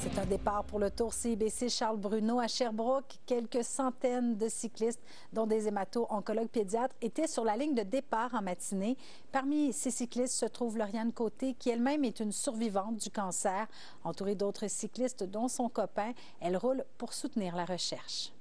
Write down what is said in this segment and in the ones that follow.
C'est un départ pour le Tour CIBC Charles Bruno à Sherbrooke. Quelques centaines de cyclistes, dont des hémato-oncologues pédiatres, étaient sur la ligne de départ en matinée. Parmi ces cyclistes se trouve Lauriane Côté, qui elle-même est une survivante du cancer. Entourée d'autres cyclistes, dont son copain, elle roule pour soutenir la recherche.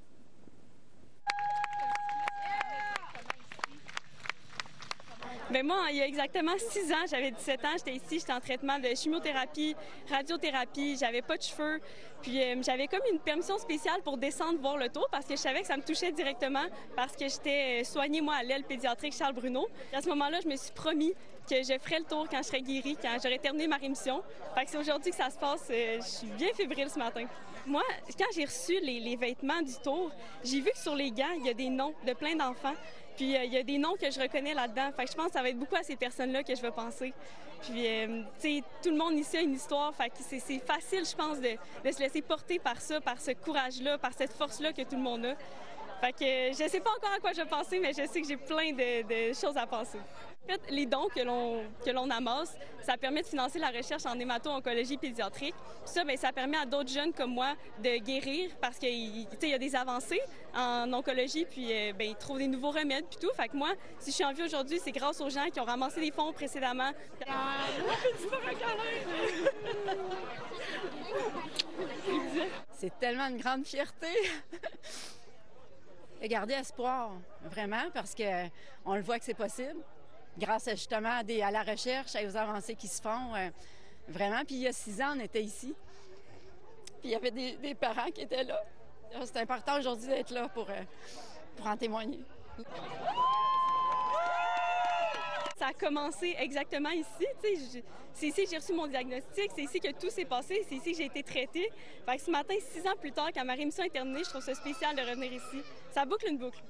Bien, moi, il y a exactement 6 ans, j'avais 17 ans, j'étais ici, j'étais en traitement de chimiothérapie, radiothérapie, j'avais pas de cheveux. Puis j'avais comme une permission spéciale pour descendre voir le tour parce que je savais que ça me touchait directement parce que j'étais soignée, moi, à l'aile pédiatrique Charles Bruno. Et à ce moment-là, je me suis promis que je ferais le tour quand je serais guérie, quand j'aurais terminé ma rémission. Fait que c'est aujourd'hui que ça se passe. Je suis bien fébrile ce matin. Moi, quand j'ai reçu les vêtements du tour, j'ai vu que sur les gants, il y a des noms de plein d'enfants. Puis il y a des noms que je reconnais là-dedans. Fait que je pense que ça va être beaucoup à ces personnes-là que je vais penser. Puis, tu sais, tout le monde ici a une histoire. Fait que c'est facile, je pense, de se laisser porter par ça, par ce courage-là, par cette force-là que tout le monde a. Fait que je sais pas encore à quoi je vais penser, mais je sais que j'ai plein de choses à penser. En fait, les dons que l'on amasse, ça permet de financer la recherche en hémato-oncologie pédiatrique. Puis ça, bien, ça permet à d'autres jeunes comme moi de guérir parce qu'il y a des avancées en oncologie, puis bien, ils trouvent des nouveaux remèdes puis tout. Fait que moi, si je suis en vie aujourd'hui, c'est grâce aux gens qui ont ramassé des fonds précédemment. C'est tellement une grande fierté. Et garder espoir, vraiment, parce qu'on le voit que c'est possible, grâce justement à la recherche, aux avancées qui se font, vraiment. Puis il y a 6 ans, on était ici, puis il y avait des parents qui étaient là. C'est important aujourd'hui d'être là pour en témoigner. Ça a commencé exactement ici. C'est ici que j'ai reçu mon diagnostic, c'est ici que tout s'est passé, c'est ici que j'ai été traitée. Fait que ce matin, 6 ans plus tard, quand ma rémission est terminée, je trouve ça spécial de revenir ici. Ça boucle une boucle.